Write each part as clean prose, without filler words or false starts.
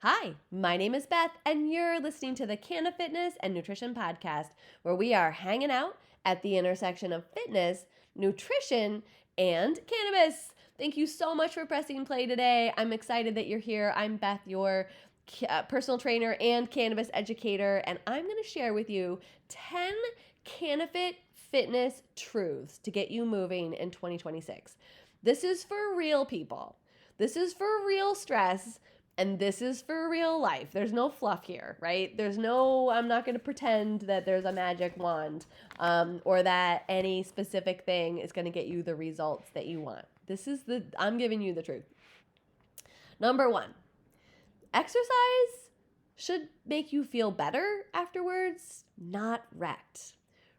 Hi, my name is Beth, and you're listening to the CannaFit and Nutrition Podcast, where we are hanging out at the intersection of fitness, nutrition, and cannabis. Thank you so much for pressing play today. I'm excited that you're here. I'm Beth, your personal trainer and cannabis educator, and I'm going to share with you 10 CannaFit fitness truths to get you moving in 2026. This is for real people. This is for real stress. And this is for real life. There's no fluff here, right? I'm not going to pretend that there's a magic wand or that any specific thing is going to get you the results that you want. I'm giving you the truth. Number 1, exercise should make you feel better afterwards, not wrecked,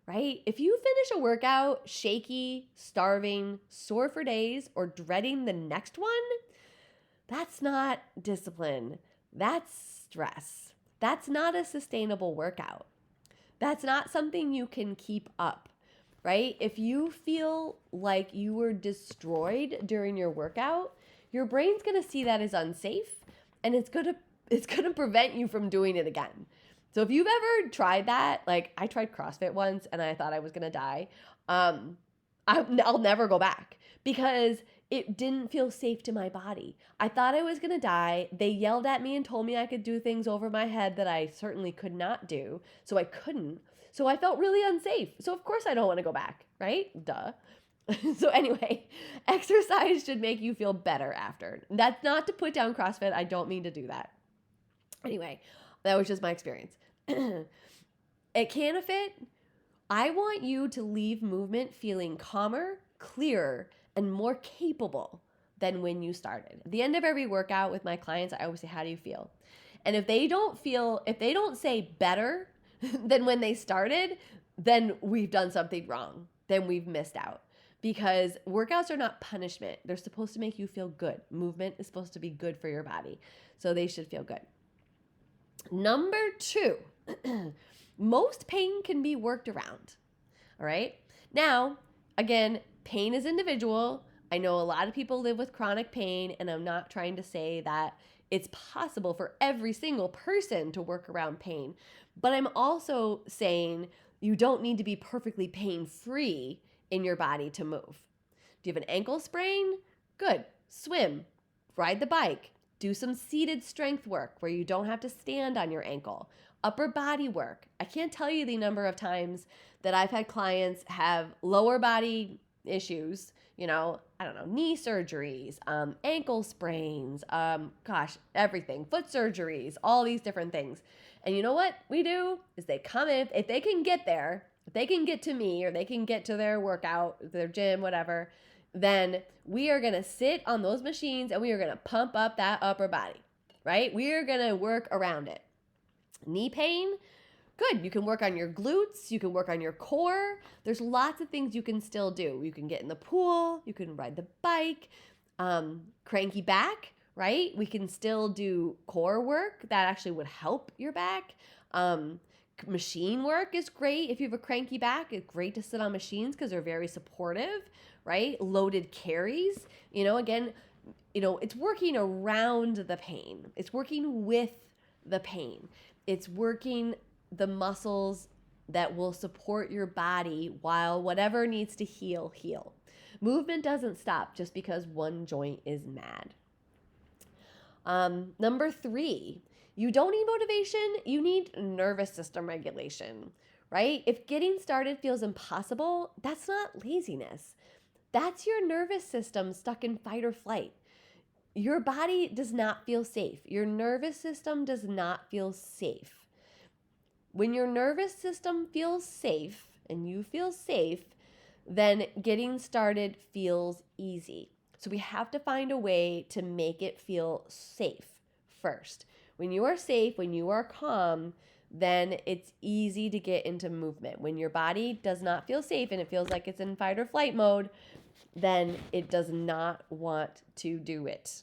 right? If you finish a workout shaky, starving, sore for days, or dreading the next one, that's not discipline. That's stress. That's not a sustainable workout. That's not something you can keep up, right? If you feel like you were destroyed during your workout, your brain's going to see that as unsafe, and it's going to prevent you from doing it again. So if you've ever tried that, like I tried CrossFit once and I thought I was going to die, I'll never go back because it didn't feel safe to my body. I thought I was going to die. They yelled at me and told me I could do things over my head that I certainly could not do. So I couldn't. So I felt really unsafe. So of course I don't want to go back, right? Duh. So anyway, exercise should make you feel better after. That's not to put down CrossFit. I don't mean to do that. Anyway, that was just my experience. At CannaFit, I want you to leave movement feeling calmer, clearer, and more capable than when you started. At the end of every workout with my clients, I always say, how do you feel? And if they don't say better than when they started, then we've done something wrong. Then we've missed out. Because workouts are not punishment. They're supposed to make you feel good. Movement is supposed to be good for your body. So they should feel good. Number 2, most pain can be worked around. All right. Now, again, pain is individual. I know a lot of people live with chronic pain, and I'm not trying to say that it's possible for every single person to work around pain. But I'm also saying you don't need to be perfectly pain-free in your body to move. Do you have an ankle sprain? Good. Swim. Ride the bike. Do some seated strength work where you don't have to stand on your ankle. Upper body work. I can't tell you the number of times that I've had clients have lower body issues, knee surgeries, ankle sprains, everything, foot surgeries, all these different things. And you know what we do is they come in, if they can get there, if they can get to me or they can get to their workout, their gym, whatever, then we are going to sit on those machines and we are going to pump up that upper body, right? We are going to work around it. Knee pain, good. You can work on your glutes. You can work on your core. There's lots of things you can still do. You can get in the pool. You can ride the bike. Cranky back, right? We can still do core work. That actually would help your back. Machine work is great. If you have a cranky back, it's great to sit on machines because they're very supportive, right? Loaded carries, it's working around the pain. It's working with the pain. It's working the muscles that will support your body while whatever needs to heal. Movement doesn't stop just because one joint is mad. Number 3, you don't need motivation, you need nervous system regulation, right? If getting started feels impossible, that's not laziness. That's your nervous system stuck in fight or flight. Your body does not feel safe. Your nervous system does not feel safe. When your nervous system feels safe and you feel safe, then getting started feels easy. So we have to find a way to make it feel safe first. When you are safe, when you are calm, then it's easy to get into movement. When your body does not feel safe and it feels like it's in fight or flight mode, then it does not want to do it.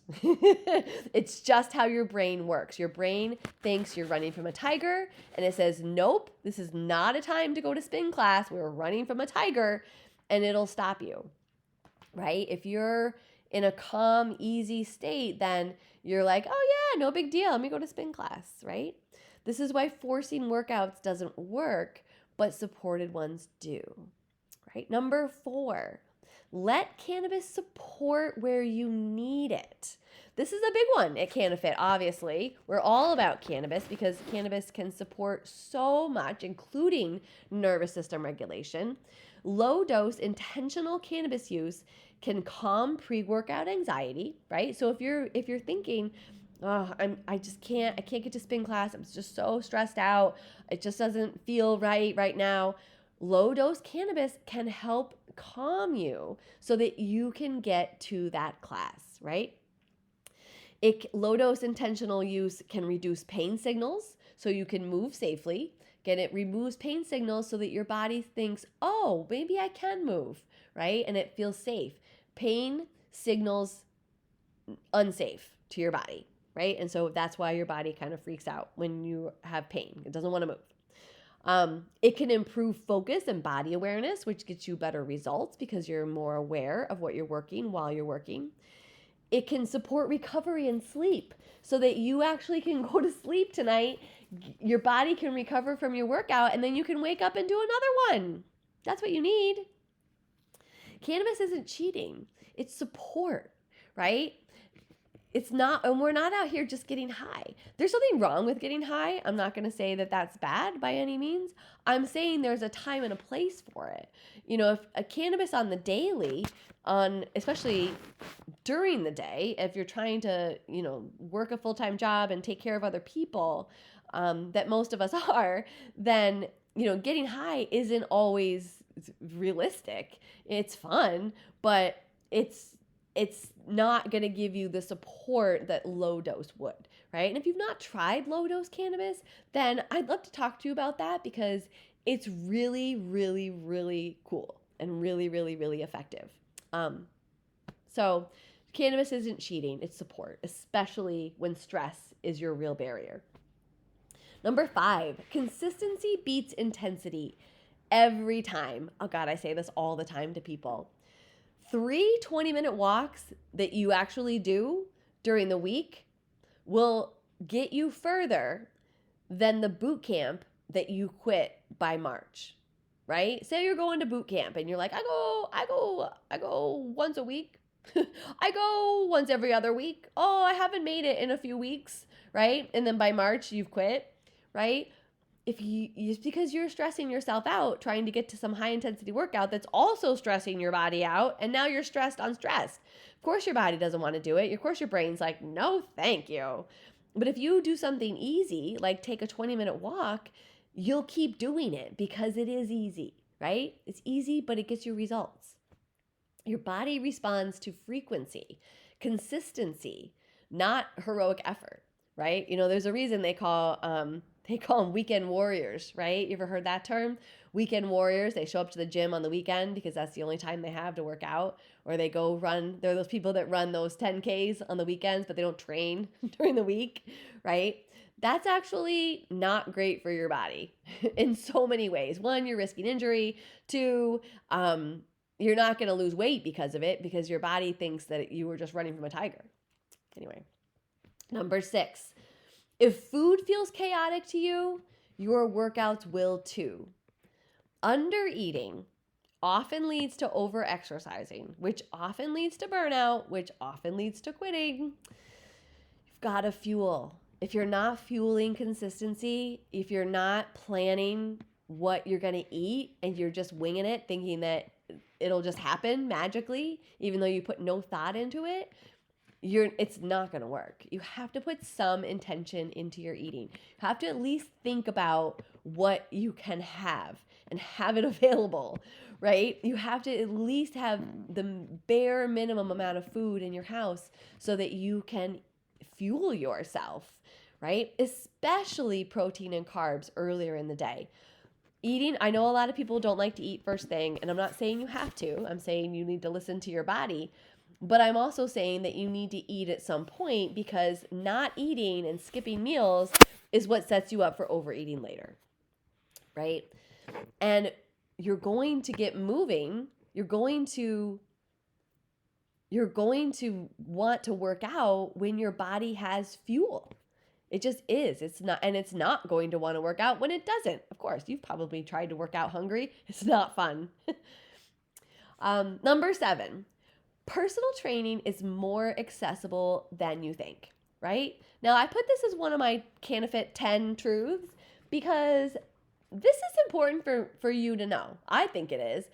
It's just how your brain works. Your brain thinks you're running from a tiger, and it says, nope, this is not a time to go to spin class. We're running from a tiger, and it'll stop you, right? If you're in a calm, easy state, then you're like, oh yeah, no big deal. Let me go to spin class, right? This is why forcing workouts doesn't work, but supported ones do, right? Number 4, let cannabis support where you need it. This is a big one at CannaFit, obviously. We're all about cannabis because cannabis can support so much, including nervous system regulation. Low dose intentional cannabis use can calm pre-workout anxiety, right? So if you're thinking, oh, I just can't get to spin class. I'm just so stressed out. It just doesn't feel right now. Low dose cannabis can help calm you so that you can get to that class, right? Low dose intentional use can reduce pain signals so you can move safely. Again, it removes pain signals so that your body thinks, oh, maybe I can move, right? And it feels safe. Pain signals unsafe to your body, right? And so that's why your body kind of freaks out when you have pain. It doesn't want to move. It can improve focus and body awareness, which gets you better results because you're more aware of what you're working while you're working. It can support recovery and sleep so that you actually can go to sleep tonight. Your body can recover from your workout and then you can wake up and do another one. That's what you need. Cannabis isn't cheating. It's support, right? It's not, and we're not out here just getting high. There's something wrong with getting high. I'm not going to say that that's bad by any means. I'm saying there's a time and a place for it. If a cannabis on the daily, especially during the day, if you're trying to, work a full-time job and take care of other people, that most of us are, then, getting high isn't always realistic. It's fun, but it's not going to give you the support that low dose would, right? And if you've not tried low dose cannabis, then I'd love to talk to you about that because it's really, really, really cool and really, really, really effective. So cannabis isn't cheating, it's support, especially when stress is your real barrier. Number 5, consistency beats intensity every time. Oh God, I say this all the time to people. 3 20-minute walks that you actually do during the week will get you further than the boot camp that you quit by March, right? Say you're going to boot camp and you're like, I go once a week. I go once every other week. Oh, I haven't made it in a few weeks, right? And then by March you've quit, right? It's because you're stressing yourself out trying to get to some high intensity workout that's also stressing your body out, and now you're stressed on stress. Of course your body doesn't want to do it. Of course your brain's like, no, thank you. But if you do something easy, like take a 20-minute walk, you'll keep doing it because it is easy, right? It's easy, but it gets you results. Your body responds to frequency, consistency, not heroic effort, right? There's a reason they call them weekend warriors, right? You ever heard that term? Weekend warriors, they show up to the gym on the weekend because that's the only time they have to work out, or they go run. They're those people that run those 10Ks on the weekends, but they don't train during the week, right? That's actually not great for your body in so many ways. 1, you're risking injury. 2, you're not going to lose weight because of it because your body thinks that you were just running from a tiger. Anyway, number 6. If food feels chaotic to you, your workouts will too. Undereating often leads to over-exercising, which often leads to burnout, which often leads to quitting. You've got to fuel. If you're not fueling consistency, if you're not planning what you're going to eat and you're just winging it, thinking that it'll just happen magically, even though you put no thought into it, it's not going to work. You have to put some intention into your eating. You have to at least think about what you can have and have it available, right? You have to at least have the bare minimum amount of food in your house so that you can fuel yourself, right? Especially protein and carbs earlier in the day. I know a lot of people don't like to eat first thing, and I'm not saying you have to. I'm saying you need to listen to your body. But I'm also saying that you need to eat at some point because not eating and skipping meals is what sets you up for overeating later, right? And you're going to get moving. You're going to you're going to want to work out when your body has fuel. It just is. It's not going to want to work out when it doesn't. Of course, you've probably tried to work out hungry. It's not fun. Number 7, personal training is more accessible than you think, right? Now, I put this as one of my CannaFit 10 truths because this is important for you to know. I think it is.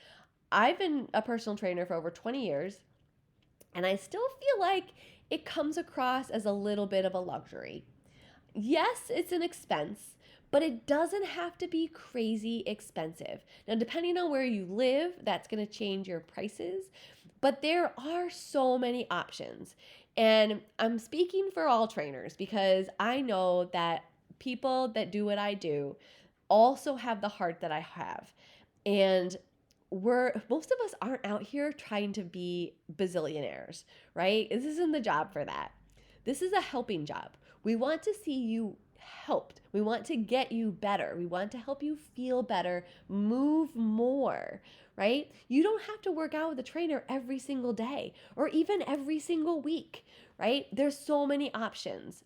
I've been a personal trainer for over 20 years, and I still feel like it comes across as a little bit of a luxury. Yes, it's an expense, but it doesn't have to be crazy expensive. Now, depending on where you live, that's going to change your prices, but there are so many options. And I'm speaking for all trainers because I know that people that do what I do also have the heart that I have. And most of us aren't out here trying to be bazillionaires, right? This isn't the job for that. This is a helping job. We want to see you helped. We want to get you better. We want to help you feel better, move more, right? You don't have to work out with a trainer every single day or even every single week, right? There's so many options.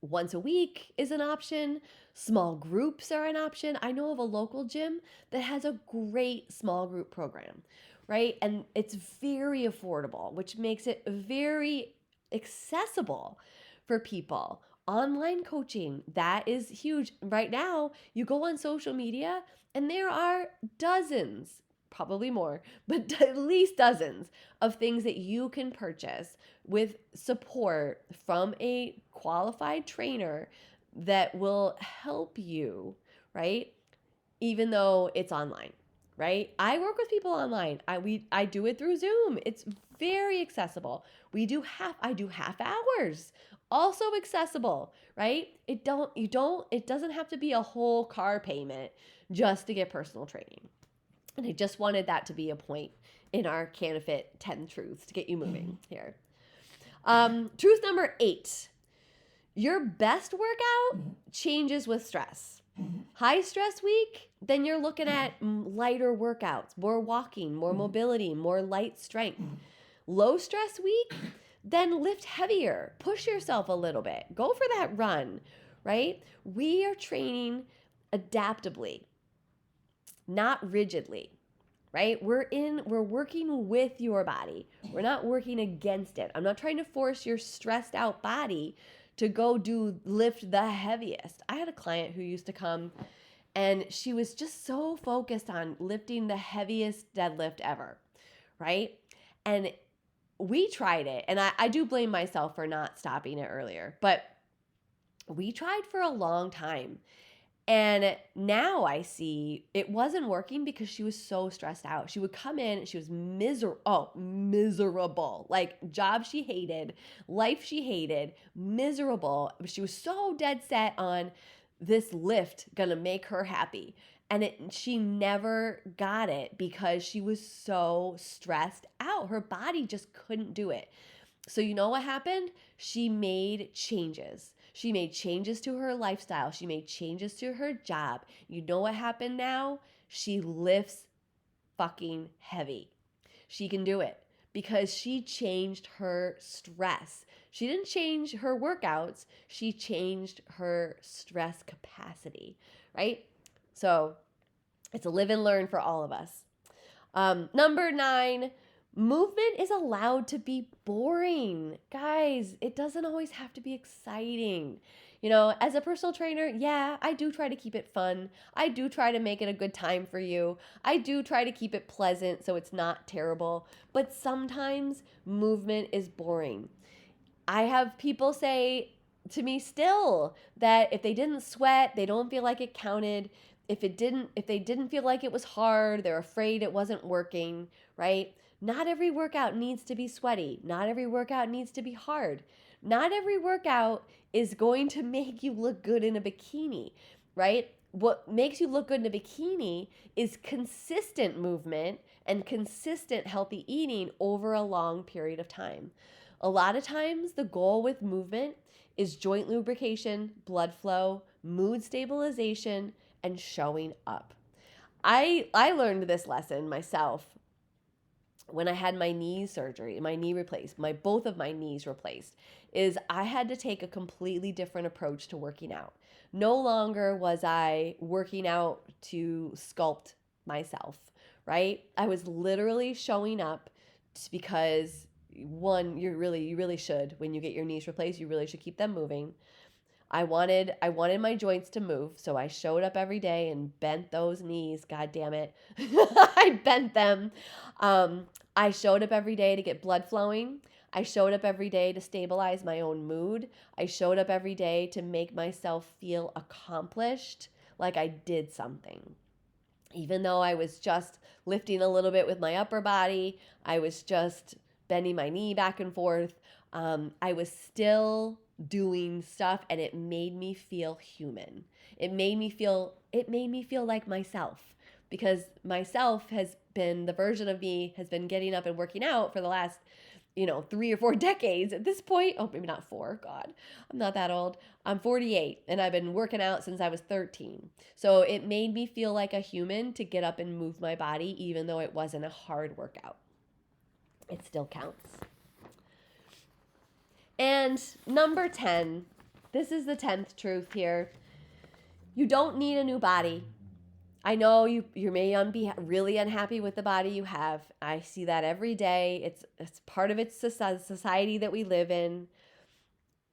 Once a week is an option. Small groups are an option. I know of a local gym that has a great small group program, right? And it's very affordable, which makes it very accessible for people. Online coaching, that is huge. Right now, you go on social media and there are dozens, probably more, but at least dozens of things that you can purchase with support from a qualified trainer that will help you, right? Even though it's online, right? I work with people online. I do it through Zoom. It's very accessible. I do half hours. Also accessible, right? It doesn't have to be a whole car payment just to get personal training. And I just wanted that to be a point in our CannaFit 10 truths to get you moving here. Truth number 8, your best workout changes with stress. High stress week, then you're looking at lighter workouts, more walking, more mobility, more light strength. Low stress week, then lift heavier, push yourself a little bit, go for that run, right? We are training adaptably, not rigidly, right? We're working with your body. We're not working against it. I'm not trying to force your stressed out body to go lift the heaviest. I had a client who used to come and she was just so focused on lifting the heaviest deadlift ever, right? And we tried it, and I do blame myself for not stopping it earlier, but we tried for a long time. And now I see it wasn't working because she was so stressed out. She would come in and she was miserable. Like job she hated, life she hated, miserable. She was so dead set on this lift gonna make her happy. And she never got it because she was so stressed out. Her body just couldn't do it. So you know what happened? She made changes. She made changes to her lifestyle. She made changes to her job. You know what happened now? She lifts fucking heavy. She can do it because she changed her stress. She didn't change her workouts. She changed her stress capacity, right? So it's a live and learn for all of us. Number 9, movement is allowed to be boring. Guys, it doesn't always have to be exciting. You know, as a personal trainer, yeah, I do try to keep it fun. I do try to make it a good time for you. I do try to keep it pleasant so it's not terrible. But sometimes movement is boring. I have people say to me still that if they didn't sweat, they don't feel like it counted. If they didn't feel like it was hard, they're afraid it wasn't working, right? Not every workout needs to be sweaty. Not every workout needs to be hard. Not every workout is going to make you look good in a bikini, right? What makes you look good in a bikini is consistent movement and consistent healthy eating over a long period of time. A lot of times the goal with movement is joint lubrication, blood flow, mood stabilization, and showing up. I learned this lesson myself when I had my knee surgery, my knee replaced, both of my knees replaced, is I had to take a completely different approach to working out. No longer was I working out to sculpt myself, right? I was literally showing up because one, you really should, when you get your knees replaced, you really should keep them moving. I wanted my joints to move, so I showed up every day and bent those knees. God damn it. I bent them. I showed up every day to get blood flowing. I showed up every day to stabilize my own mood. I showed up every day to make myself feel accomplished, like I did something. Even though I was just lifting a little bit with my upper body, I was just bending my knee back and forth. I was still doing stuff, and it made me feel human. It made me feel like myself, because myself has been, the version of me has been getting up and working out for the last 3 or 4 decades at this point. Oh, maybe not 4. God, I'm not that old. I'm 48 and I've been working out since I was 13. So it made me feel like a human to get up and move my body, even though it wasn't a hard workout. It still counts. And number 10, this is the 10th truth here. You don't need a new body. I know you may be really unhappy with the body you have. I see that every day. It's part of its society that we live in.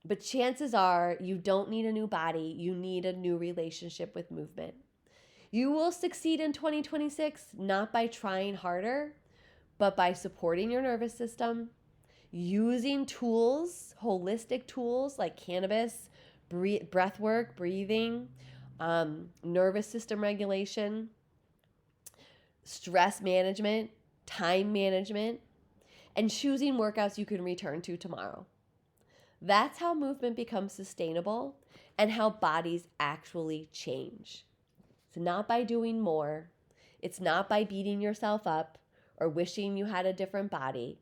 But chances are you don't need a new body. You need a new relationship with movement. You will succeed in 2026 not by trying harder, but by supporting your nervous system, using tools, holistic tools like cannabis, breath work, breathing, nervous system regulation, stress management, time management, and choosing workouts you can return to tomorrow. That's how movement becomes sustainable and how bodies actually change. It's not by doing more. It's not by beating yourself up or wishing you had a different body.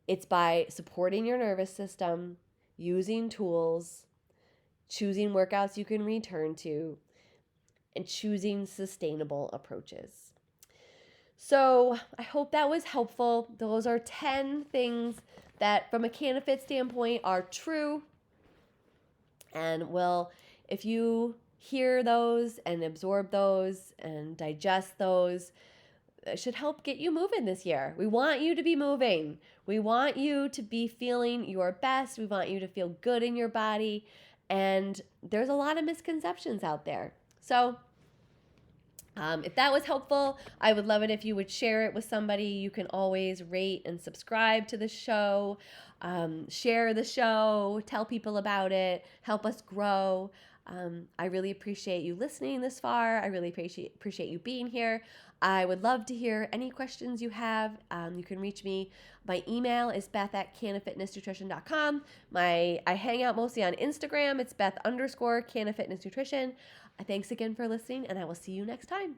It's by supporting your nervous system, using tools, choosing workouts you can return to, and choosing sustainable approaches. So I hope that was helpful. Those are 10 things that from a CannaFit standpoint are true. And if you hear those and absorb those and digest those, it should help get you moving this year. We want you to be moving. We want you to be feeling your best. We want you to feel good in your body. And there's a lot of misconceptions out there. So if that was helpful, I would love it if you would share it with somebody. You can always rate and subscribe to the show, share the show, tell people about it, help us grow. I really appreciate you listening this far. I really appreciate you being here. I would love to hear any questions you have. You can reach me. My email is beth@cannafitnessnutrition.com. I hang out mostly on Instagram. It's Beth_CannaFitnessNutrition. Thanks again for listening, and I will see you next time.